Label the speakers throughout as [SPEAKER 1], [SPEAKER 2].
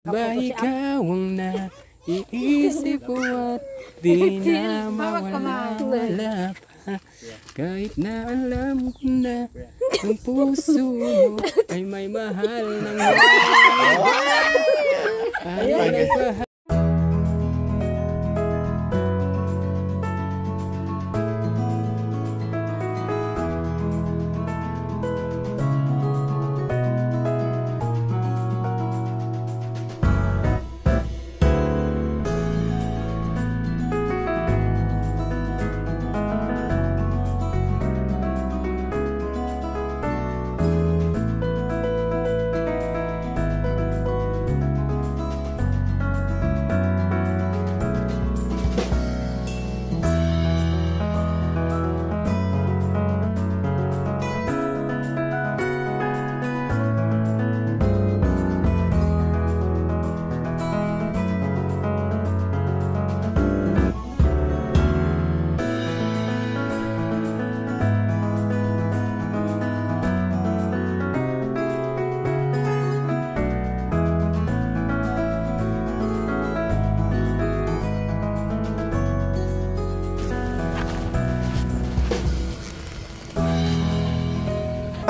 [SPEAKER 1] Ba ikaw ang naiisip ko at di na mawala pa. Kahit na alam ko na ang puso mo ay may mahal ng ayaw na pa.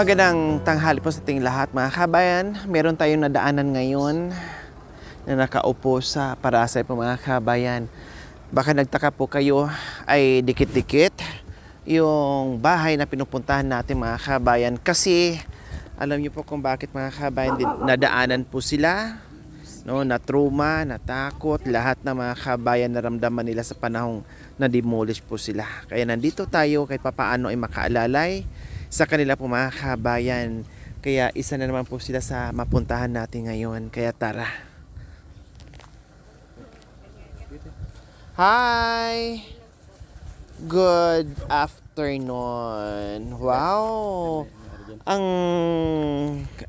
[SPEAKER 2] Magandang tanghali po sa ating lahat mga kabayan. Meron tayong nadaanan ngayon na nakaupo sa Parasay po mga kabayan. Baka nagtaka po kayo ay dikit-dikit yung bahay na pinupuntahan natin mga kabayan. Kasi alam niyo po kung bakit mga kabayan, nadaanan po sila. No, na trauma, natakot, lahat ng mga kabayan naramdaman nila sa panahong na-demolish po sila. Kaya nandito tayo kahit papaano ay makaalalay sa kanila po mga kabayan. Kaya isa na naman po sila sa mapuntahan natin ngayon. Kaya tara. Hi! Good afternoon. Wow! Ang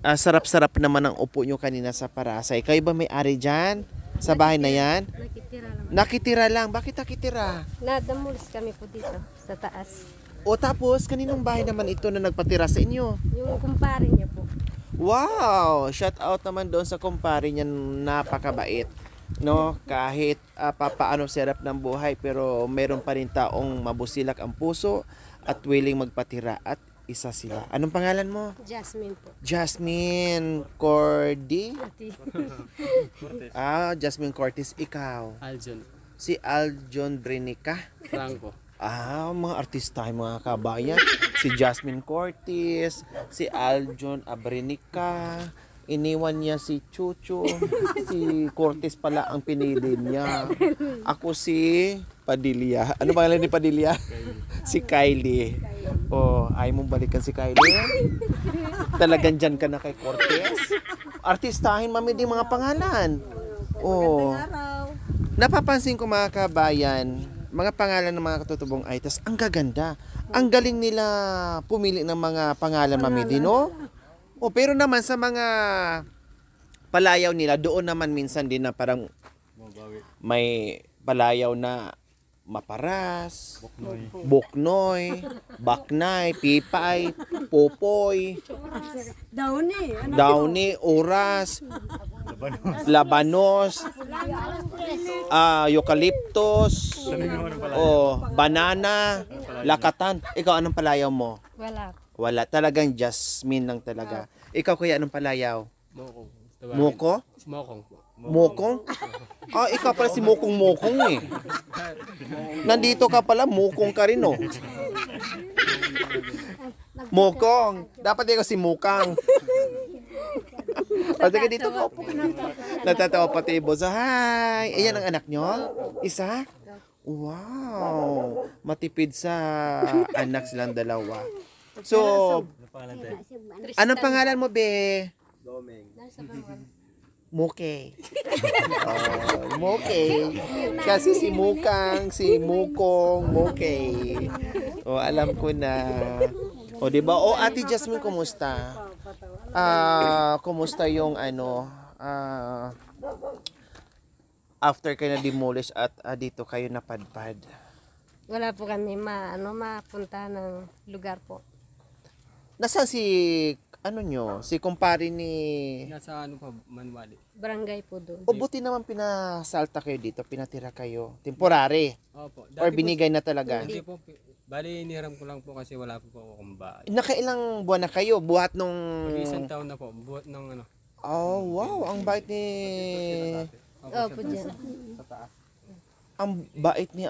[SPEAKER 2] sarap-sarap naman ang upo nyo kanina sa Parasay. Kayo ba may-ari dyan? Sa bahay na yan?
[SPEAKER 3] Nakitira lang.
[SPEAKER 2] Nakitira lang. Bakit nakitira?
[SPEAKER 3] Nadamulis kami po dito sa taas.
[SPEAKER 2] O tapos, kaninong bahay naman ito na nagpatira sa inyo?
[SPEAKER 3] Yung kumpare niya po.
[SPEAKER 2] Wow! Shout out naman doon sa kumpare niya, napakabait. No, kahit papaano sarap ng buhay pero meron pa rin taong mabusilak ang puso at willing magpatira at isa sila. Anong pangalan mo?
[SPEAKER 3] Jasmine po.
[SPEAKER 2] Jasmine Cordy?
[SPEAKER 3] Ati.
[SPEAKER 2] Jasmine Cortis, ikaw.
[SPEAKER 1] Aljon,
[SPEAKER 2] Si Aljon Brenica.
[SPEAKER 1] Franco.
[SPEAKER 2] Mga artista, mga kabayan. Si Jasmine Cortis, si Aljon Abrenica, iniwan niya si Chucho, si Cortis pala ang pinili niya. Ako si Padilla. Ano pangalan ni Padilla? Si Kylie. Ayaw mong balikan si Kylie? Talagang dyan ka na kay Cortis? Artistahin mami di mga pangalan. Napapansin ko mga kabayan, mga pangalan ng mga katutubong ay tas ang gaganda. Ang galing nila pumili ng mga pangalan mami di, no? Pero naman sa mga palayaw nila, doon naman minsan din na parang may palayaw na Maparas, Buknoy, Baknay, Pipay, Popoy, Downy, Oras, Labanos, Eucalyptus, Banana, Lakatan. Ikaw, anong palayaw mo?
[SPEAKER 3] Wala.
[SPEAKER 2] Wala. Talagang Jasmine lang talaga. Ikaw kuya, anong palayaw?
[SPEAKER 1] Mokong.
[SPEAKER 2] Moko?
[SPEAKER 1] Mokong.
[SPEAKER 2] Mokong? Ikaw pala si Mokong eh. Nandito ka pala, Mokong ka rin oh. Mokong. Dapat ikaw si Mukang. Sige, dito po. Natatawa pati boss. Hi! Ayan ang anak nyo? Isa? Wow! Matipid sa anak silang dalawa. So, anong pangalan mo, be? Moke. Moke. Kasi si Mukang, si Mukong, Moke. Alam ko na. Diba? Ate Jasmine, kumusta? Kumusta yung after kayo na demolish at dito kayo napadpad?
[SPEAKER 3] Wala po kami mapunta ng lugar po.
[SPEAKER 2] Nasaan si ano nyo? Si kumpare ni...
[SPEAKER 1] Nasa ano pa, Manwali.
[SPEAKER 3] Barangay po doon.
[SPEAKER 2] O buti naman pinasalta kayo dito, pinatira kayo. Temporary.
[SPEAKER 1] Opo.
[SPEAKER 2] Or binigay na talaga.
[SPEAKER 1] Hindi po. Bali, iniram ko lang po kasi wala po ako akong bahay.
[SPEAKER 2] Nakailang buwan na kayo? Buhat nung...
[SPEAKER 1] Isang taon na po. Buhat ng ano.
[SPEAKER 2] Oh, wow. Ang bait ni...
[SPEAKER 3] Opo, dyan.
[SPEAKER 1] Sa taas.
[SPEAKER 2] Ang bait ni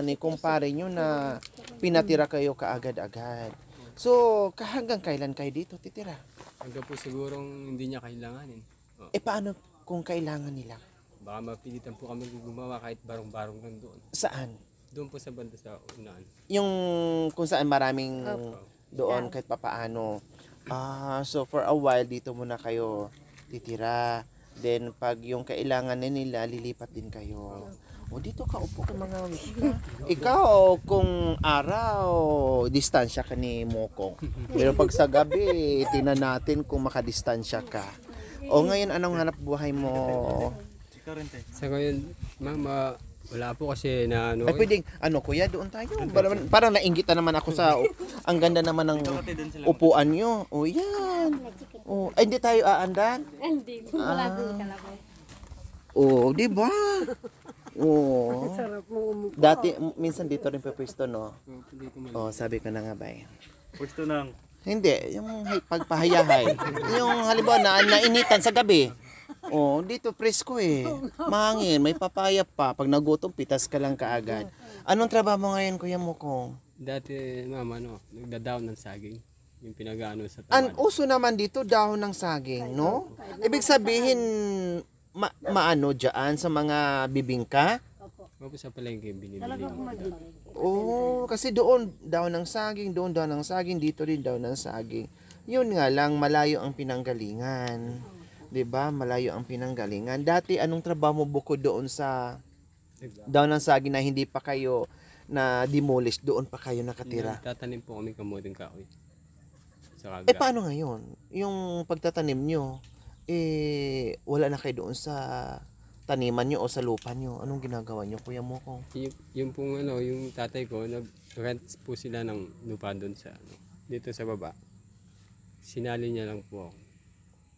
[SPEAKER 2] ni kumpare nyo na pinatira kayo kaagad-agad. So, hanggang kailan kayo dito titira?
[SPEAKER 1] Hanggang po sigurong hindi niya kailanganin. Oh.
[SPEAKER 2] Paano kung kailangan nila?
[SPEAKER 1] Baka mapilitan po kami gumawa kahit barong-barong lang doon.
[SPEAKER 2] Saan?
[SPEAKER 1] Doon po sa banda sa unaan.
[SPEAKER 2] Yung kung saan maraming
[SPEAKER 3] Opo.
[SPEAKER 2] doon kahit papaano. So for a while dito muna kayo titira. Then pag yung kailangan na nila, lilipat din kayo. O dito ka, upo ka mga wika. Ikaw, kung araw, distansya ka ni Mokong. Pero pag sa gabi, tingnan natin kung makadistansya ka. O ngayon, anong hanap buhay mo?
[SPEAKER 1] Sa ngayon, mama, wala po kasi na ano.
[SPEAKER 2] Ay, pwedeng, kuya, doon tayo. Parang nainggit na naman ako sa, ang ganda naman ng upuan nyo. O, yan. O, ay, hindi tayo aandan.
[SPEAKER 3] Hindi po. Wala po kalabay.
[SPEAKER 2] O, di ba? O.
[SPEAKER 3] Sarap mo
[SPEAKER 2] Dati, minsan dito rin pwesto, no?
[SPEAKER 1] Hindi ko man.
[SPEAKER 2] O, sabi ko na nga ba eh.
[SPEAKER 4] Pwesto ng
[SPEAKER 2] Hindi, yung pagpahayahay. Yung halimbawa na nainitan sa gabi. Oh, dito presko eh. Mahangin, may papaya pa. Pag nagutom, pitas ka lang kaagad. Anong trabaho mo ngayon, Kuya Mokong?
[SPEAKER 1] Dati, mama, no, nagda-down ng saging. Yung pinag-ano sa
[SPEAKER 2] Ang
[SPEAKER 1] tamad.
[SPEAKER 2] uso naman dito, dahon ng saging, no? Ibig sabihin, maano dyan sa mga bibingka?
[SPEAKER 1] Opo, sa palengke, binibili ko.
[SPEAKER 2] Oo, kasi doon daw ng saging, doon daw ng saging, dito rin daw ng saging. Yun nga lang, malayo ang pinanggalingan. 'Di ba? Malayo ang pinanggalingan. Dati anong trabaho mo bukod doon sa daw ng saging na hindi pa kayo na demolish, doon pa kayo nakatira?
[SPEAKER 1] Tatanim po kami kamuting kahoy. Sa kaga.
[SPEAKER 2] Paano ngayon? Yung pagtatanim nyo, wala na kayo doon sa taniman nyo o sa lupa nyo. Anong ginagawa nyo, Kuya Mokong?
[SPEAKER 1] Yung pong ano, yung tatay ko, nag-rent po sila ng lupa doon sa ano, dito sa baba. Sinali niya lang po ako.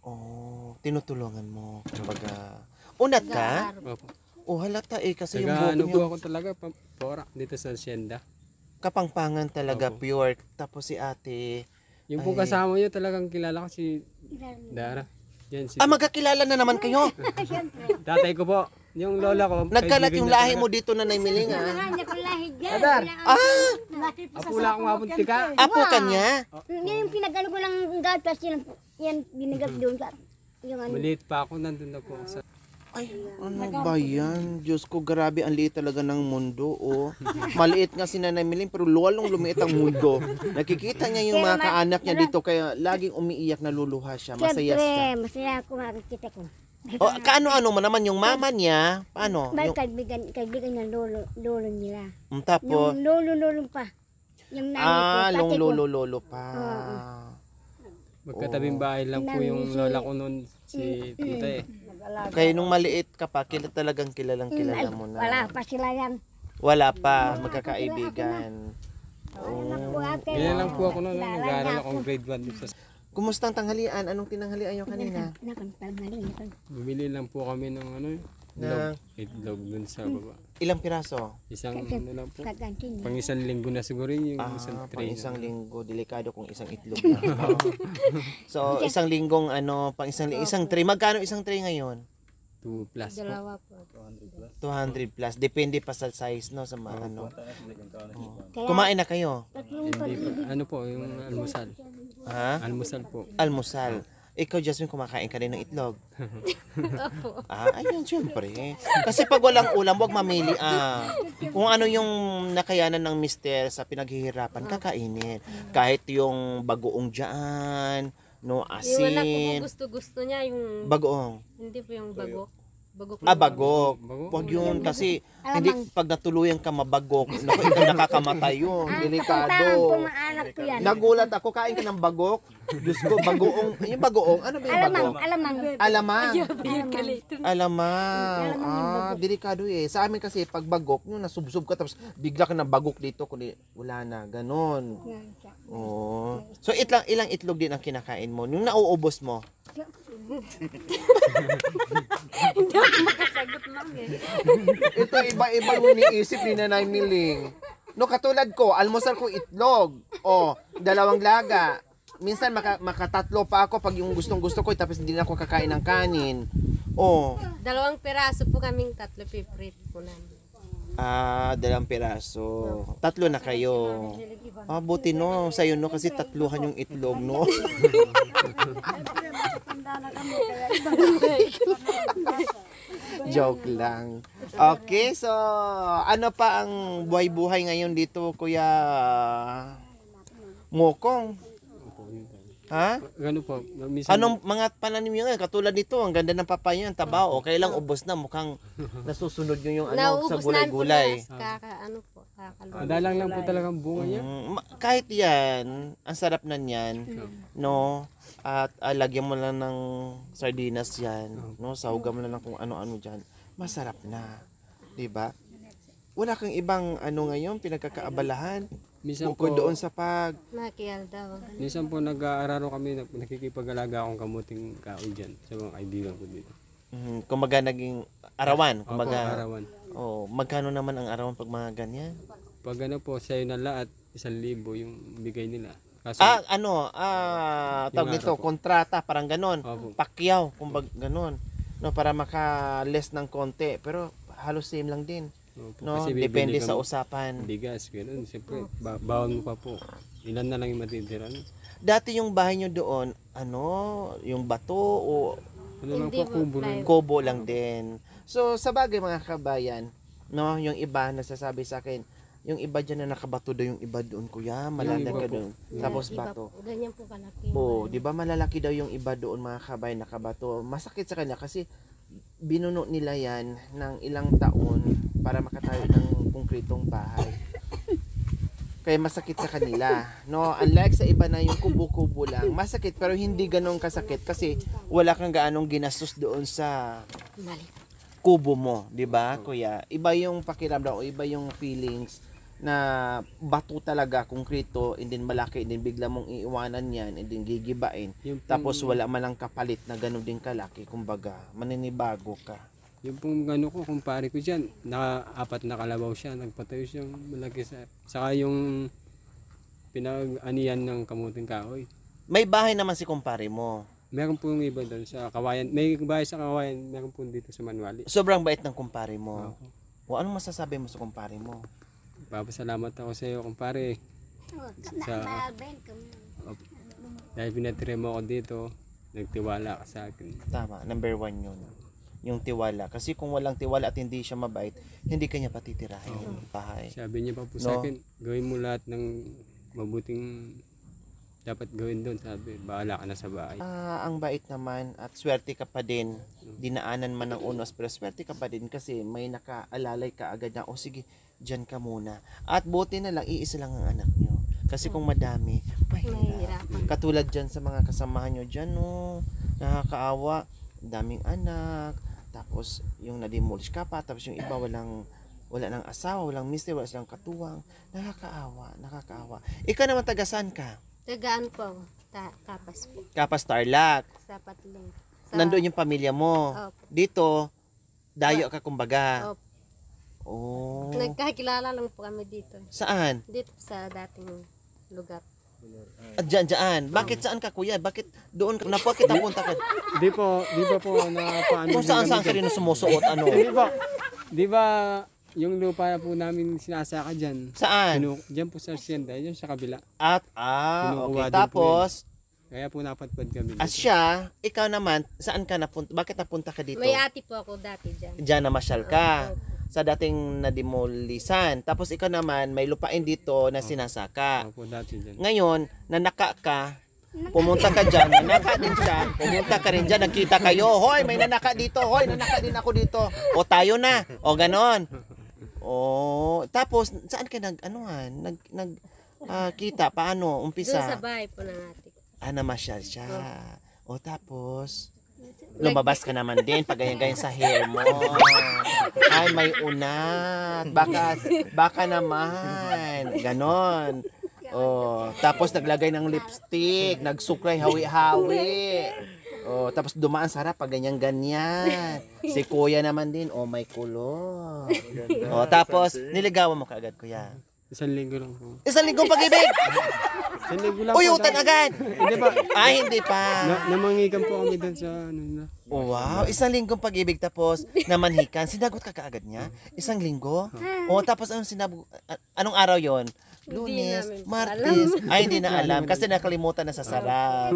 [SPEAKER 2] Oh, tinutulungan mo. Kumbaga, unat ka?
[SPEAKER 1] Opo.
[SPEAKER 2] Oh, halata kasi yung
[SPEAKER 1] Taga
[SPEAKER 2] buhok
[SPEAKER 1] ano po
[SPEAKER 2] nyo,
[SPEAKER 1] ako talaga, pora, dito sa Hacienda.
[SPEAKER 2] kapangpangan talaga,
[SPEAKER 1] Opo.
[SPEAKER 2] pure. Tapos si ate,
[SPEAKER 1] Yung pong kasama niyo talagang kilala ko si Dara. Yan si
[SPEAKER 2] magkakilala na naman kayo.
[SPEAKER 1] tatay ko po. Yung lola ko.
[SPEAKER 2] Nagkalat
[SPEAKER 1] kaibigan
[SPEAKER 2] yung
[SPEAKER 1] niya
[SPEAKER 2] lahi
[SPEAKER 1] talaga.
[SPEAKER 2] mo dito na Miling, ha?
[SPEAKER 1] Adar!
[SPEAKER 2] Ah,
[SPEAKER 1] Apula akong mapunti ka.
[SPEAKER 2] apo kanya.
[SPEAKER 5] Yan yung pinagano ko lang gatas, yan binigap doon sa yung ano.
[SPEAKER 1] Maliit pa ako, nandun na po ako sa...
[SPEAKER 2] Ay, ano ba yan? Diyos ko, grabe, ang liit talaga ng mundo, oh. Maliit nga si Nanay Miling, pero luwalong lumiit ang mundo. Nakikita niya yung mga kaanak niya dito, kaya laging umiiyak, naluluha siya. Masaya siya.
[SPEAKER 5] Siyempre, masaya ako makikita ko.
[SPEAKER 2] Oh, kaano-ano mo naman yung mama niya? Paano?
[SPEAKER 5] May
[SPEAKER 2] Yung,
[SPEAKER 5] kaibigan ng lolo nila.
[SPEAKER 2] tapos,
[SPEAKER 5] Yung lolo pa. Yung nanay ko, tatay
[SPEAKER 2] yung
[SPEAKER 5] ko.
[SPEAKER 2] lolo-lolo pa.
[SPEAKER 1] Magkatabing bahay lang po yung lola ko noon, si tita eh.
[SPEAKER 2] Kaya nung maliit ka pa, talagang kilalang
[SPEAKER 5] Ay,
[SPEAKER 2] kilala mo na.
[SPEAKER 5] wala pa sila yan.
[SPEAKER 2] Wala pa, magkakaibigan.
[SPEAKER 1] Ganyan lang po ako noon, nag-aaral akong grade 1. Sa...
[SPEAKER 2] Kumusta ang tanghalian? Anong tinanghalian nyo kanina?
[SPEAKER 1] Bumili lang po kami ng ano
[SPEAKER 2] Na-
[SPEAKER 1] itlog dun sa baba.
[SPEAKER 2] Ilang piraso?
[SPEAKER 1] Isang ano lang po.
[SPEAKER 5] Kagantin.
[SPEAKER 1] Pang isang linggo na siguro yung isang
[SPEAKER 2] Pang
[SPEAKER 1] tray.
[SPEAKER 2] isang linggo, delikado kung isang itlog na. So, isang linggong pang isang tray. Magkano isang tray ngayon?
[SPEAKER 1] 2 plus po.
[SPEAKER 3] Dalawa po.
[SPEAKER 2] 200 plus. Depende pa sa size, no? Sa mga ano.
[SPEAKER 5] Kaya,
[SPEAKER 2] Kumain na kayo?
[SPEAKER 1] Hindi po. Ano po, yung almusal.
[SPEAKER 2] Ha?
[SPEAKER 1] Almusal po.
[SPEAKER 2] Almusal. Ikaw, Jasmine, kumakain ka rin ng itlog. Ayun, syempre. Kasi pag walang ulam, wag mamili. Kung ano yung nakayanan ng mister sa pinaghihirapan, kakainin. Kahit yung bagoong dyan, no,
[SPEAKER 3] Yung wala po
[SPEAKER 2] asin.
[SPEAKER 3] gusto-gusto niya, yung...
[SPEAKER 2] Bagoong.
[SPEAKER 3] Hindi po yung bago. Bagok.
[SPEAKER 2] Bagok.
[SPEAKER 1] Bagok.
[SPEAKER 2] Huwag yun kasi hindi pag natuluyan ka mabagok, naku, ikaw nakakamatay yun. Delikado.
[SPEAKER 5] Pumaanak ko yan.
[SPEAKER 2] Nagulat ako, kain ka ng bagok. Diyos ko, bagoong. Yung bagoong, ano ba yung bagok?
[SPEAKER 5] Alamang.
[SPEAKER 2] Alamang.
[SPEAKER 3] Kalito.
[SPEAKER 2] Alamang. Delikado eh. Sa amin kasi, pag bagok, yung nasubsob ka, tapos bigla ka ng bagok dito, kundi wala na. Ganon. Oo. So, ilang itlog din ang kinakain mo? Yung nauubos mo?
[SPEAKER 3] Hindi ako makasagot lang eh.
[SPEAKER 2] Ito, iba-iba yung iniisip ni Nanay Miling. No, katulad ko, almusal ko itlog. O, 2 laga. Minsan makatatlo pa ako pag yung gustong-gusto ko, tapos hindi na ako kakain ng kanin. O,
[SPEAKER 3] 2 piraso po kaming 3 favorite po namin.
[SPEAKER 2] 2 piraso. 3 na kayo. Buti no, sa'yo no, kasi 3 yung itlog no. Joke lang. Okay, so ano pa ang buhay-buhay ngayon dito, Kuya Ngokong? Ha?
[SPEAKER 1] Gano po, minsan,
[SPEAKER 2] Anong mga pananim nyo ngayon? Katulad nito, ang ganda ng papaya, ang tabao. Kailang ubos na, mukhang nasusunod nyo yung ano, sa
[SPEAKER 3] Naubos namin po
[SPEAKER 2] gulay-gulay.
[SPEAKER 3] kakaluto.
[SPEAKER 1] dalang lang po talagang bunga niya.
[SPEAKER 2] Kahit yan, ang sarap na yan, no? At lagyan mo lang ng sardinas yan, no? Sahugan mo lang kung ano-ano dyan. Masarap na, di ba? Wala kang ibang ano ngayon, pinagkakaabalahan.
[SPEAKER 1] Minsan po,
[SPEAKER 2] Bukod doon sa
[SPEAKER 3] Makial daw.
[SPEAKER 1] minsan po nag-aararo kami, nakikipag-alaga akong kamuting kahoy dyan sa mga kaibigan ko dito.
[SPEAKER 2] kumbaga naging arawan.
[SPEAKER 1] Opo,
[SPEAKER 2] Kumbaga,
[SPEAKER 1] arawan.
[SPEAKER 2] magkano naman ang arawan pag mga ganyan?
[SPEAKER 1] Pag ano po, sa'yo na lahat, 1,000 yung bigay nila. Kaso,
[SPEAKER 2] Tawag
[SPEAKER 1] Yung
[SPEAKER 2] nito,
[SPEAKER 1] araw po.
[SPEAKER 2] kontrata, parang ganon.
[SPEAKER 1] Opo.
[SPEAKER 2] Pakyaw, kumbaga ganon. No, para maka-less ng konti. Pero halos same lang din.
[SPEAKER 1] opo,
[SPEAKER 2] No,
[SPEAKER 1] kasi bibili
[SPEAKER 2] depende sa
[SPEAKER 1] kami
[SPEAKER 2] usapan.
[SPEAKER 1] bigas, gano'n. Siyempre, bawang mo pa po. Ilan na lang yung matitira.
[SPEAKER 2] Dati yung bahay nyo doon, yung bato o
[SPEAKER 1] Ano lang
[SPEAKER 3] Hindi
[SPEAKER 1] po, kubo
[SPEAKER 3] po,
[SPEAKER 1] lang.
[SPEAKER 2] kubo lang din. So, sa bagay mga kabayan, no, yung iba nasasabi sa akin, yung iba dyan na nakabato daw yung iba doon, kuya, malalag
[SPEAKER 1] iba
[SPEAKER 2] ka
[SPEAKER 1] po.
[SPEAKER 2] doon. Tapos
[SPEAKER 3] Iba
[SPEAKER 2] bato.
[SPEAKER 3] po, ganyan po kalaki.
[SPEAKER 2] Oo, di ba malalaki daw yung iba doon mga kabayan nakabato. Masakit sa kanya kasi binuno nila yan ng ilang taon para makatayo ng konkretong bahay. Kaya masakit sa kanila. No, unlike sa iba na yung kubo-kubo lang, masakit pero hindi ganun kasakit kasi wala kang gaanong ginastos doon sa
[SPEAKER 3] Mali.
[SPEAKER 2] kubo mo, 'di ba? Kuya, iba yung pakiramdam o iba yung feelings na bato talaga, konkreto, and then malaki, and then bigla mong iiwanan yan, and then gigibain.
[SPEAKER 1] Yung pong-
[SPEAKER 2] Tapos wala man lang kapalit na ganun din kalaki, kumbaga, maninibago ka.
[SPEAKER 1] Yung pong ano ko, kumpare ko dyan, 4 na kalabaw siya, nagpatayo siyang malaki sa... Saka yung pinag-aniyan ng kamuting kahoy.
[SPEAKER 2] May bahay naman si kumpare mo.
[SPEAKER 1] Meron po yung iba doon sa Kawayan. May bahay sa Kawayan, meron po dito sa Manuali.
[SPEAKER 2] Sobrang bait ng kumpare mo.
[SPEAKER 1] Opo.
[SPEAKER 2] O anong masasabi mo sa kumpare mo?
[SPEAKER 1] Papasalamat ako sa iyo, kumpare. Dahil pinatira mo ako dito, nagtiwala ka sa akin.
[SPEAKER 2] Tama, number 1 yun. Yung tiwala. Kasi kung walang tiwala at hindi siya mabait, hindi kanya patitirahin yung bahay.
[SPEAKER 1] Sabi niya pa po
[SPEAKER 2] No.
[SPEAKER 1] sa akin, gawin mo lahat ng mabuting dapat gawin doon. Sabi, bahala ka na sa bahay.
[SPEAKER 2] Ang bait naman at swerte ka pa din. Dinaanan man ng unos pero swerte ka pa din kasi may nakaalalay ka agad na, sige, dyan ka muna. At buti na lang, iisa lang ang anak nyo. Kasi kung madami, mahirap.
[SPEAKER 3] Mahirapan.
[SPEAKER 2] Katulad dyan sa mga kasamahan nyo dyan, no, nakakaawa, daming anak, tapos yung nademolish ka pa, tapos yung iba wala nang asawa, walang mister, wala silang katuwang. Nakakaawa. Ikaw naman taga saan ka?
[SPEAKER 3] Tagaan po ako. Kapas po.
[SPEAKER 2] Kapas Tarlac.
[SPEAKER 3] Sa Patling.
[SPEAKER 2] Nandoon yung pamilya mo.
[SPEAKER 3] Opo.
[SPEAKER 2] Dito, dayo ka kumbaga.
[SPEAKER 3] Opo.
[SPEAKER 2] Oh.
[SPEAKER 3] Nagkakilala lang po kami dito.
[SPEAKER 2] Saan?
[SPEAKER 3] Dito sa dating lugar.
[SPEAKER 2] Diyan. Bakit saan ka, kuya? Bakit doon ka? Napakit ang punta ka.
[SPEAKER 1] Di ba po na paano?
[SPEAKER 2] Kung saan ka rin sumusuot, ano?
[SPEAKER 1] Di ba yung lupa po namin sinasaka dyan?
[SPEAKER 2] Saan?
[SPEAKER 1] Dyan po sa Hacienda, dyan sa kabila.
[SPEAKER 2] At,
[SPEAKER 1] Kinukuha
[SPEAKER 2] okay.
[SPEAKER 1] din po
[SPEAKER 2] Tapos,
[SPEAKER 1] Kaya po napatpad kami.
[SPEAKER 2] siya, ikaw naman, saan ka napunta? Bakit napunta ka dito?
[SPEAKER 3] May ati po ako dati dyan.
[SPEAKER 2] Diyan na masyal ka.
[SPEAKER 3] Opo.
[SPEAKER 2] Sa dating nademolisan. Tapos ikaw naman, may lupain dito na sinasaka.
[SPEAKER 1] Ako dati dyan.
[SPEAKER 2] Ngayon, nanaka ka, Pumunta ka dyan, nanaka din siya. Pumunta ka rin dyan, nagkita kayo. Hoy, may nanaka dito. Hoy, nanaka din ako dito. O tayo na. O ganon. O, tapos, saan ka kita? Paano? Umpisa?
[SPEAKER 3] Doon sa bahay po ng ate ko.
[SPEAKER 2] Namasyal siya. O tapos, lumabas ka naman din pag ganyan sa hair mo. Ay, may unat. Baka naman. Ganon. Oh, tapos naglagay ng lipstick, nagsukray hawi-hawi. Oh, tapos dumaan sa harap pag ganyan-ganyan. Si kuya naman din, oh may kulot. Oh, tapos niligawan mo kaagad, kuya.
[SPEAKER 1] 1 linggo lang po.
[SPEAKER 2] 1 linggong pag-ibig.
[SPEAKER 1] 1 linggo lang
[SPEAKER 2] Uyutan agad.
[SPEAKER 1] Hindi pa.
[SPEAKER 2] Hindi pa.
[SPEAKER 1] Namangikan po kami doon sa na.
[SPEAKER 2] Oh, wow, 1 linggong pag-ibig tapos namanhikan. Sinagot ka kaagad niya? 1 linggo? Oh, tapos anong araw 'yon? Lunes, Martes. Hindi na alam kasi nakalimutan na sa sarap.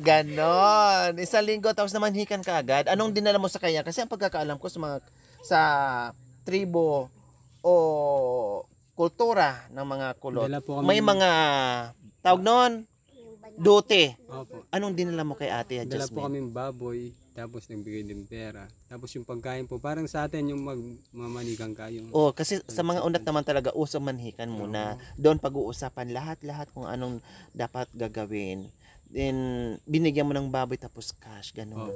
[SPEAKER 2] Ganon. 1 linggo tapos namanhikan ka agad. Anong dinala mo sa kanya? Kasi ang pagkakaalam ko sa tribo o kultura ng mga kulot, may mga tawag noon, dote.
[SPEAKER 1] Opo.
[SPEAKER 2] Anong dinala mo kay ate
[SPEAKER 1] Dala po
[SPEAKER 2] Jasmine?
[SPEAKER 1] kaming baboy, tapos nagbigay din pera. Tapos yung pagkain po, parang sa atin yung magmamanigang kayo.
[SPEAKER 2] Kasi sa mga unat naman talaga uso manhikan muna. Doon pag-uusapan lahat kung anong dapat gagawin. Then binigyan mo ng baboy tapos cash, gano'n.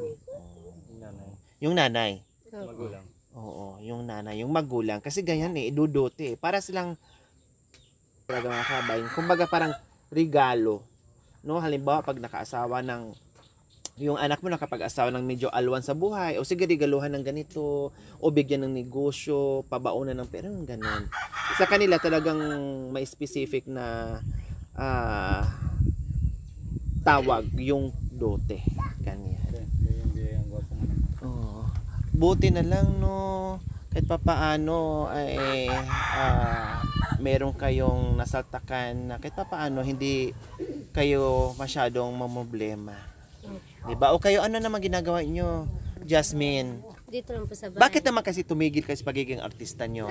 [SPEAKER 2] Yung nanay.
[SPEAKER 3] Magulang.
[SPEAKER 2] Oo, yung nanay, yung magulang. Kasi ganyan idudote. Para silang talaga mga kabayan. Kumbaga parang regalo. No, halimbawa pag nakaasawa ng yung anak mo nakapag-asawa ng medyo alwan sa buhay, o sige regaluhan ng ganito, o bigyan ng negosyo, pabaunan ng pera, yung ganun. Sa kanila talagang may specific na tawag yung dote. Ganyan. Oh. Buti na lang no, kahit papaano ay meron kayong nasaltakan na kahit papaano hindi kayo masyadong mamblema. Diba? O kayo, ano naman ginagawa nyo, Jasmine?
[SPEAKER 3] Dito lang po sa bahay.
[SPEAKER 2] Bakit naman kasi tumigil kayo sa pagiging artista nyo?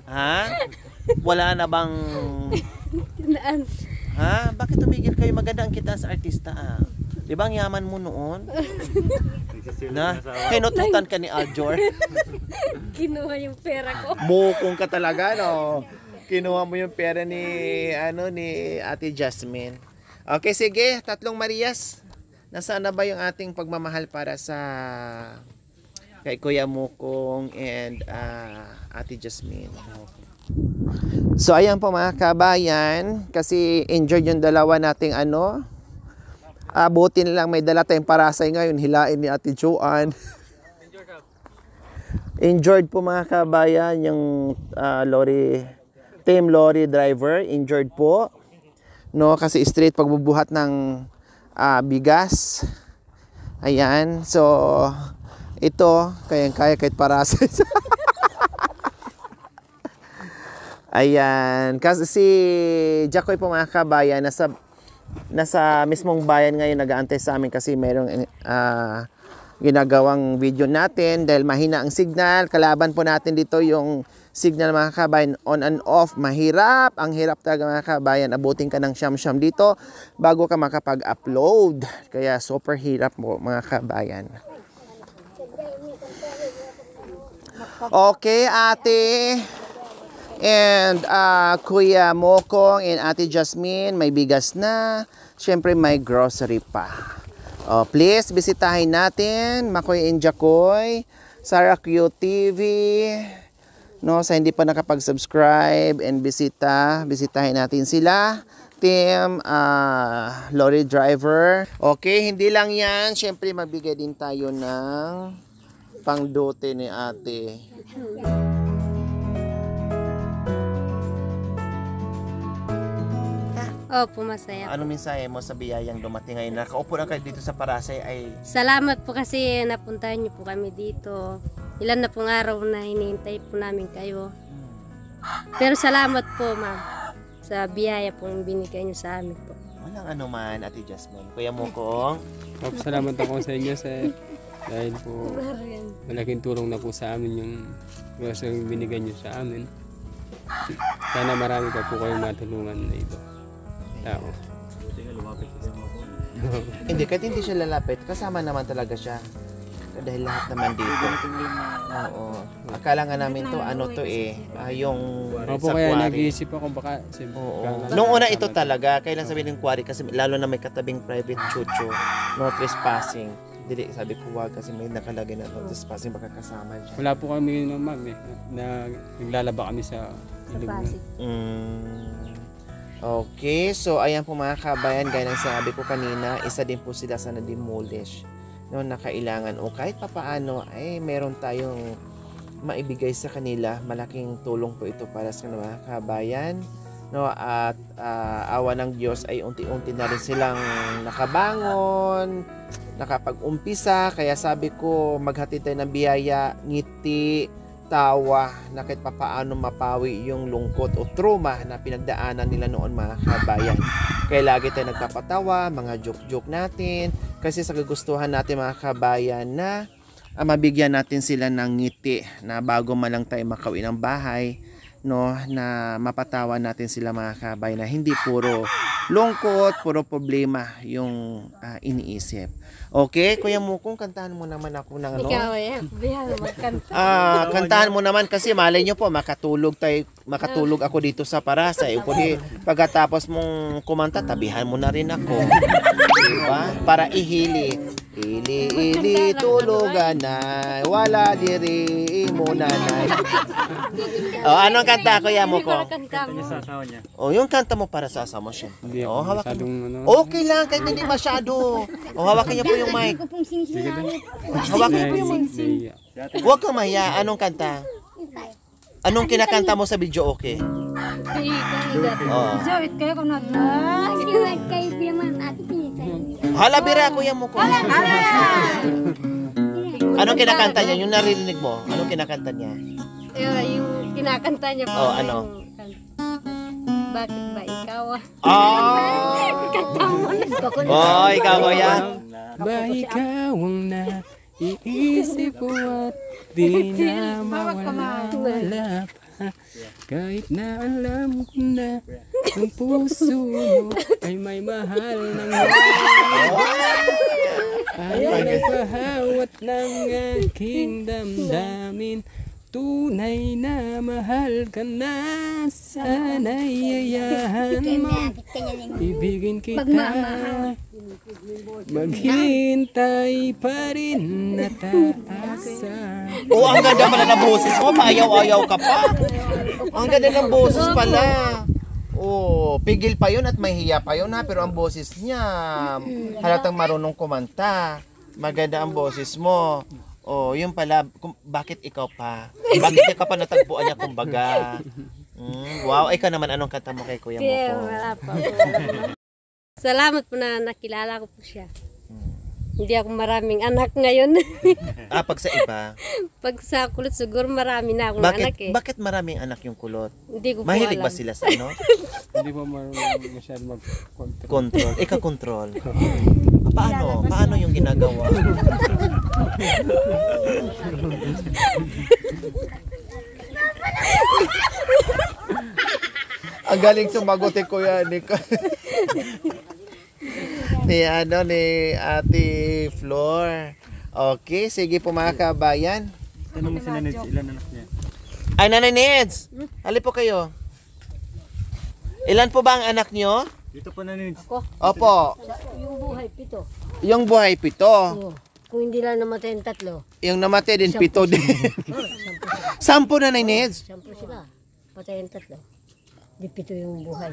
[SPEAKER 2] Ha? Wala na bang... Ha? Bakit tumigil kayo? Maganda ang kita sa artista, Diba ang yaman mo noon? Na? Hinututan ka ni Aljor?
[SPEAKER 3] Kinuha yung pera ko.
[SPEAKER 2] Mukong ka talaga, no? Kinuha mo yung pera ni Ate Jasmine. Okay, sige. 3 Marias. Nasaan na ba yung ating pagmamahal para sa kay Kuya Mukong and Ate Jasmine? So, ayan po mga kabayan. Kasi injured yung dalawa nating buti na lang may dala tayong parasay ngayon. Hilain ni Ate Joanne. Injured po mga kabayan yung team lorry driver, injured po. No, kasi straight pagbubuhat ng bigas. Ayan. So ito, kayang-kaya kahit parasay. Ayan. Kasi si Jacoy po mga kabayan nasa mismong bayan ngayon nag-aantay sa amin kasi merong ginagawang video natin dahil mahina ang signal. Kalaban po natin dito yung signal mga kabayan, on and off. Mahirap. Ang hirap talaga mga kabayan. Abutin ka ng siyam-siyam dito bago ka makapag-upload. Kaya super hirap mo mga kabayan. Okay, ate. And Kuya Mokong and Ate Jasmine, may bigas na. Siyempre may grocery pa. Please, bisitahin natin Makoy and Jacoy, Sarah Q TV. No, sa hindi pa nakapag-subscribe and bisitahin natin sila. Team lorry driver. Okay, hindi lang yan. Siyempre magbigay din tayo ng pangdote ni ate.
[SPEAKER 3] Opo, masaya.
[SPEAKER 2] Ano mensahe mo sa biyayang dumating ngayon? Nakaupo na kayo dito sa Parasay ay...
[SPEAKER 3] Salamat po kasi napuntahan niyo po kami dito. Ilan na pong araw na hinihintay po namin kayo. Pero salamat po, ma'am, sa biyaya pong binigay niyo sa amin po.
[SPEAKER 2] Walang anuman, Ate Jasmine. Kuya Mokong.
[SPEAKER 1] Salamat ako sa inyo dahil po malaking tulong na po sa amin yung binigay niyo sa amin. Sana marami pa po kayong matulungan na ito. Tao.
[SPEAKER 2] Hindi, kahit hindi siya lalapit, kasama naman talaga siya. Dahil lahat naman dito. Oo. Akala nga namin to, ano to yung
[SPEAKER 1] Opo,
[SPEAKER 2] sa
[SPEAKER 1] kaya
[SPEAKER 2] quarry.
[SPEAKER 1] nag-iisip ako baka...
[SPEAKER 2] Oo. Nung una ito talaga, kailan sabihin ng quarry kasi lalo na may katabing private chucho, no trespassing. Dili, sabi ko wag kasi may nakalagay na no trespassing baka kasama dyan.
[SPEAKER 1] Wala po kami ng ma'am na naglalaba kami sa ilog.
[SPEAKER 2] Okay, so ayan po mga kabayan, gaya ng sabi ko kanina, isa din po sila sa na-demolish. No, na kailangan o kahit papaano ay meron tayong maibigay sa kanila. Malaking tulong po ito para sa mga kabayan. No, at awa ng Diyos ay unti-unti na rin silang nakabangon, nakapag-umpisa. Kaya sabi ko maghatid tayo ng biyaya, ngiti, tawa na kahit papaano mapawi yung lungkot o trauma na pinagdaanan nila noon mga kabayan. Kaya lagi tayo nagpapatawa, mga joke-joke natin kasi sa kagustuhan natin mga kabayan na mabigyan natin sila ng ngiti na bago man lang tayo makauwi ng bahay, no, na mapatawa natin sila mga kabayan na hindi puro lungkot, puro problema yung iniisip. Okay, Kuya Mukong, kantahan mo naman ako ng ano?
[SPEAKER 3] Ikaw bihal magkanta.
[SPEAKER 2] Kantahan mo naman kasi malay nyo po makatulog ako dito sa Parasay. Kundi pagkatapos mong kumanta, tabihan mo na rin ako. Diba? Para ihili. Ili tulugan na wala diri mo nanay. Anong kanta Kuya Mukong? Yung kanta mo para sa asawa mo siya.
[SPEAKER 1] Hindi ako masyadong ano.
[SPEAKER 2] Okay lang kahit hindi masyado. Hawakan niyo po yung mic.
[SPEAKER 5] Ko pong sing-sinangit.
[SPEAKER 2] Hawakan niyo po yung mic. Huwag kang mahiya. Anong kanta? Anong kinakanta mo sa video okay? Oo.
[SPEAKER 5] Jawit kayo kung Jawit kayo bilang ate pinitay.
[SPEAKER 2] Hala, bira, Kuya Mukong. Anong kinakanta niya? Yung naririnig mo? Anong kinakanta niya?
[SPEAKER 3] Yung kinakanta niya po.
[SPEAKER 2] Ano?
[SPEAKER 3] Bakit ba ikaw?
[SPEAKER 2] Kanta mo na. Ikaw, Kuya.
[SPEAKER 1] Ba ikaw ang naiisip ko at di na mawala pa. Kahit na alam ko na ang puso mo ay may mahal ng ayaw nagpahawat ng aking damdamin. Tunay na mahal ka na, sana'y yayahan mo. Ibigin kita, maghintay pa rin na taasa.
[SPEAKER 2] Ang ganda pala ng boses mo, paayaw-ayaw ka pa. Ang ganda ng boses pala. Pigil pa yun at mahihiya pa yun ha, pero ang boses niya, halatang marunong kumanta. Maganda ang boses mo. Yun pala, bakit ikaw pa? Bakit ikaw pa natagpuan niya kumbaga? Wow, ikaw naman anong kanta mo kay Kuya Mukong?
[SPEAKER 3] Wala pa po. Salamat po na nakilala ko po siya. Hindi ako maraming anak ngayon.
[SPEAKER 2] Pag sa iba?
[SPEAKER 3] Pag sa kulot siguro marami na akong anak
[SPEAKER 2] Bakit maraming anak yung kulot?
[SPEAKER 3] Hindi ko po
[SPEAKER 2] Mahilig ba
[SPEAKER 3] alam.
[SPEAKER 2] sila sa ano?
[SPEAKER 1] Hindi po masyadong mag-control.
[SPEAKER 2] Control. Ikaw control. Paano? Paano yung ginagawa? Ang galing sumagot ni Kuya Nico. ni Ate Flor. Okay, sige po mga kabayan.
[SPEAKER 4] Tanong mo si Nanay, ilan anak niya?
[SPEAKER 2] Ay, Nanay Neds, hali po kayo. Ilan po ba ang anak nyo?
[SPEAKER 4] Dito po Nanay.
[SPEAKER 2] Opo.
[SPEAKER 5] Yung buhay pito.
[SPEAKER 2] Yung buhay 7.
[SPEAKER 5] Kung hindi lang namatay yung 3.
[SPEAKER 2] Yung namatay din 7 din. 10 Nanay Neds.
[SPEAKER 5] 10 sila. Patay yung 3. Di 7 yung buhay.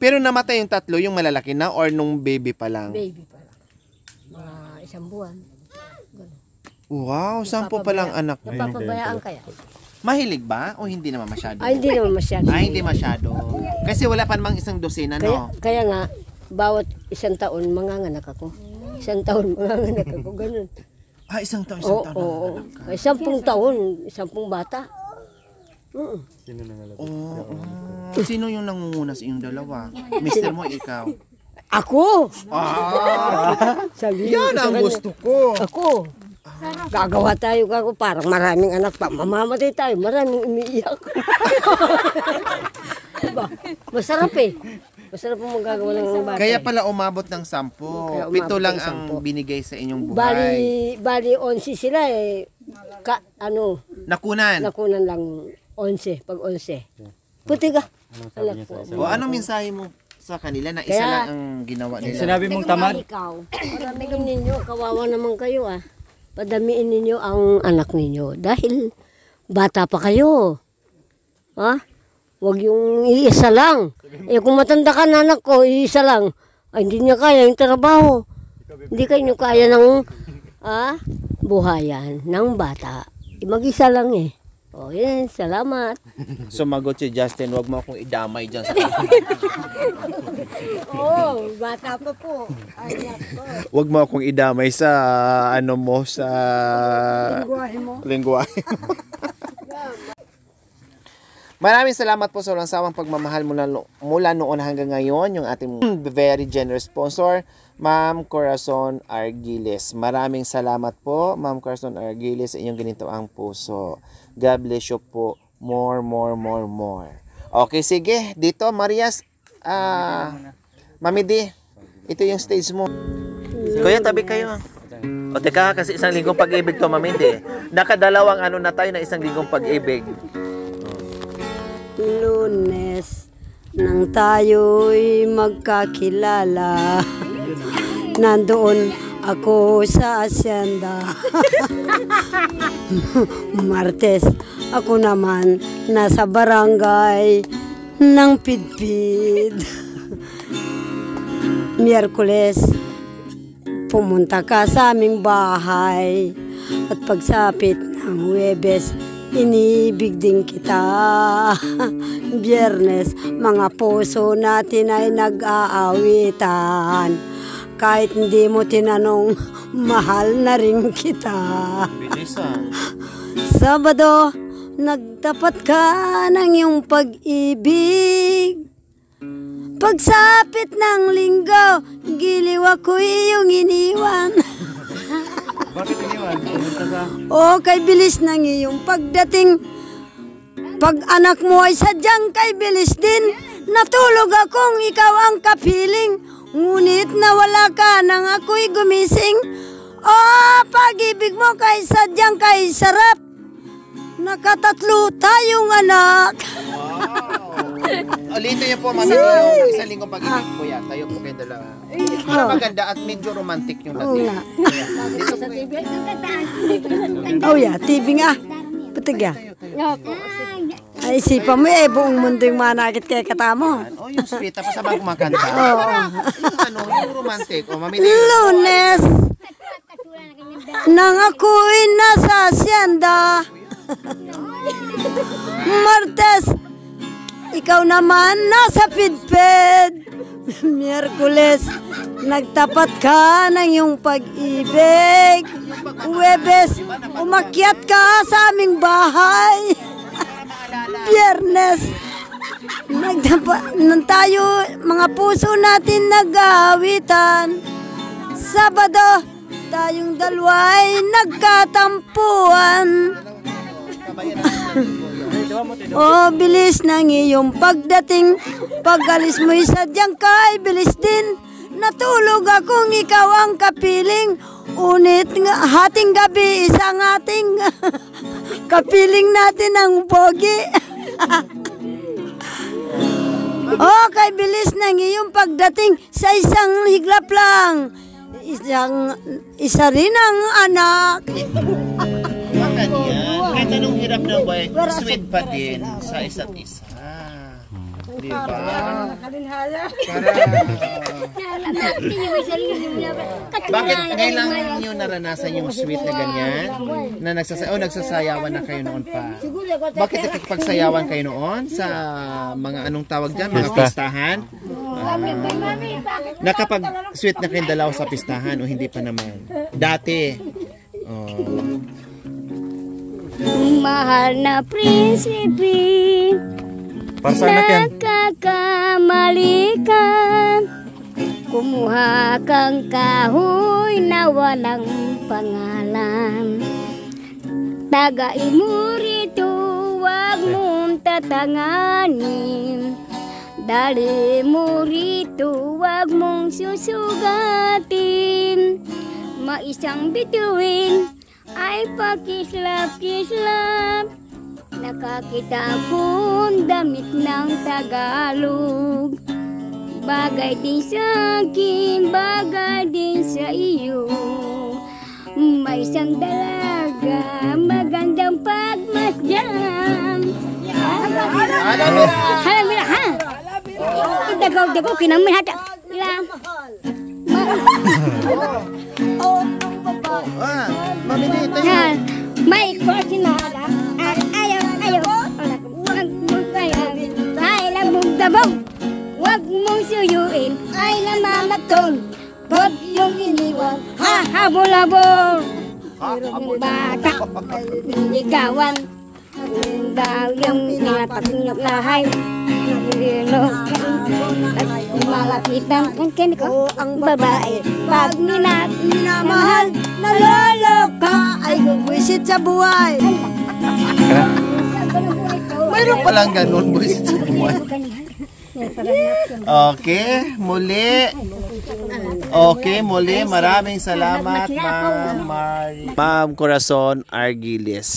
[SPEAKER 2] Pero namatay yung 3, yung malalaki na or nung baby pa lang?
[SPEAKER 5] Baby pa lang. Mga 1 buwan.
[SPEAKER 2] Wow, 10 pa lang anak.
[SPEAKER 5] Napapabayaan kaya?
[SPEAKER 2] Mahilig ba o hindi naman masyado?
[SPEAKER 5] Ay, hindi naman masyado.
[SPEAKER 2] Hindi masyado. Kasi wala pa namang isang dosina, no?
[SPEAKER 5] Kaya nga, bawat 1 taon manganganak ako. 1 taon manganganak ako, ganun.
[SPEAKER 2] Isang taon,
[SPEAKER 5] Oo. Ay, 10 taon, 10 bata.
[SPEAKER 4] Sino nangalat?
[SPEAKER 2] Sino yung nangunguna sa inyong dalawa? Mister mo, ikaw?
[SPEAKER 5] Ako! Sabi
[SPEAKER 2] Yan ang gusto ko.
[SPEAKER 5] Ako. Gagawa tayo gago, parang maraming anak pa. Mamamatay tayo, maraming umiiyak. Diba? Masarap eh. Masarap mo magagawa ng bata.
[SPEAKER 2] Kaya pala umabot ng 10.
[SPEAKER 5] Kaya umabot
[SPEAKER 2] 7 lang
[SPEAKER 5] ng
[SPEAKER 2] ang
[SPEAKER 5] 10.
[SPEAKER 2] binigay sa inyong buhay.
[SPEAKER 5] Bali 11 sila eh.
[SPEAKER 2] Nakunan.
[SPEAKER 5] Nakunan lang 11, pag 11. Puti ka. Anak ko.
[SPEAKER 2] O anong mensahe mo sa kanila na isa
[SPEAKER 5] Kaya-
[SPEAKER 2] lang ang ginawa nila?
[SPEAKER 4] Sinabi mong tamad?
[SPEAKER 5] Ikaw, paramihin ninyo, kawawa naman kayo ah. Padamiin ninyo ang anak ninyo. Dahil bata pa kayo. Ha? Huwag yung iisa lang. Eh kung matanda ka na anak ko, iisa lang. Ay hindi niya kaya yung trabaho. Hindi kayo kaya ng buhayan ng bata. Mag-isa lang eh. O yan, salamat.
[SPEAKER 2] Sumagot si Justin, wag mo akong idamay dyan sa
[SPEAKER 5] Oo, bata pa po. Anak ko.
[SPEAKER 2] wag mo akong idamay sa ano mo sa
[SPEAKER 5] Lingwahe mo.
[SPEAKER 2] lingwahe. Maraming salamat po sa walang sawang pagmamahal mula noon hanggang ngayon, yung ating very generous sponsor, Ma'am Corazon Argiles. Maraming salamat po, Ma'am Corazon Argiles, sa inyong ganito ang puso. God bless you po. More. Okay, sige. Dito, Marias. Mami D, ito yung stage mo. Kuya, tabi kayo. O teka, kasi isang linggong pag-ibig to, Mami D. Nakadalawang ano na tayo na isang linggong pag-ibig.
[SPEAKER 5] Lunes nang tayo'y magkakilala, nandoon ako sa asyenda. Martes, ako naman nasa barangay ng Pidpid. Miyerkules, pumunta ka sa aming bahay at pagsapit ng Huwebes, inibig din kita. Biyernes, mga puso natin ay nag-aawitan. Kahit hindi mo tinanong, mahal na rin kita.
[SPEAKER 2] Bilis
[SPEAKER 5] Sabado, nagtapat ka ng iyong pag-ibig. Pagsapit ng linggo, giliw ako iyong iniwan.
[SPEAKER 4] Bakit iniwan? Pumunta ka.
[SPEAKER 5] O kay bilis ng iyong pagdating. Pag anak mo ay sadyang kay bilis din. Natulog akong ikaw ang kapiling. Ngunit nawala ka nang ako'y gumising. O pag-ibig mo kay sadyang kay sarap. Nakatatlo tayong anak.
[SPEAKER 2] Ulitin niyo po, Mami, yung isang linggong pag-ibig po yan. Tayo po kayo dalawa. Para maganda at medyo romantic yung
[SPEAKER 5] Oo
[SPEAKER 2] dating.
[SPEAKER 5] nga.
[SPEAKER 2] Dito po kayo.
[SPEAKER 5] Oh yeah, TV nga. Putig ya. Ay, isipan mo eh, buong mundo yung manakit kay katamo.
[SPEAKER 2] Oh, yung sweet. Tapos sabang kumakanta.
[SPEAKER 5] Oo.
[SPEAKER 2] Yung ano, yung romantic. O, Mami,
[SPEAKER 5] Lunes, nang ako'y nasa asyenda. Martes, ikaw naman nasa Pidpid. Miyerkules, nagtapat ka ng iyong pag-ibig. Huwebes, umakyat ka sa aming bahay. Biyernes, tayo, mga puso natin nag-aawitan. Sabado, tayong dalawa'y nagkatampuan. O bilis ng iyong pagdating. Pag-alis mo'y sadyang kay bilis din. Natulog akong ikaw ang kapiling. Unit hating gabi isang ating kapiling natin ang pogi. O kay bilis ng iyong pagdating. Sa isang higlap lang, isa rin ang anak.
[SPEAKER 2] Baka niyan. Kahit anong hirap na ba, sweet pa din sa isa't isa. Di ba? Para... Bakit ngayon lang niyo naranasan yung sweet na ganyan? Na nagsasayawan na kayo noon pa. Bakit nakikipagsayawan kayo noon sa mga anong tawag dyan? Mga pistahan? Nakapag-sweet na kayong dalaw sa pistahan o hindi pa naman? Dati.
[SPEAKER 3] Mahal na prinsipe,
[SPEAKER 4] Para sa anak yan.
[SPEAKER 3] nakakamali ka.
[SPEAKER 6] Kumuha kang kahoy na walang pangalan. Tagain mo rito, wag mong tatanganin. Dali mo rito, wag mong susugatin. Maisang bituin ay pakislap-kislap. Nakakita akong damit ng Tagalog. Bagay din sa akin, bagay din sa iyo. May isang dalaga, magandang pagmasdan. Halamira, ha? Dagaw-dagaw, kinamin hata. Ilang.
[SPEAKER 2] Mamili tayo.
[SPEAKER 6] May ikosin na ala. Ayaw. Ay, labog-dabog. Huwag mong suyuin, ay namamaton. Huwag mong iniwan, hahabol-habol. Bata, ligawan. Daw yung tinatapin ng lahay. Malapitan ang ko ang babae. Pag minamahal, naloloka ay bubwisit sa buhay.
[SPEAKER 2] Mayroon palang ganun, buwisit sa buhay. Okay, muli, maraming salamat, Ma'am Corazon Argiles,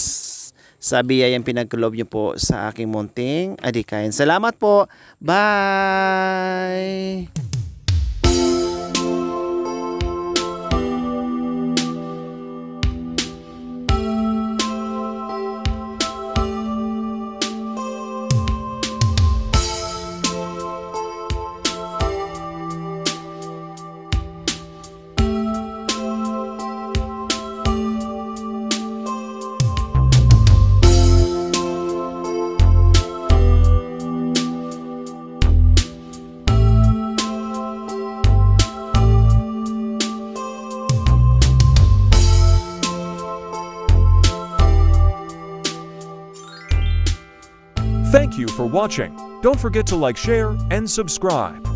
[SPEAKER 2] sa biyayang pinagkaloob niyo po sa aking munting adikain. Salamat po. Bye!
[SPEAKER 7] Thank you for watching. Don't forget to like, share, and subscribe.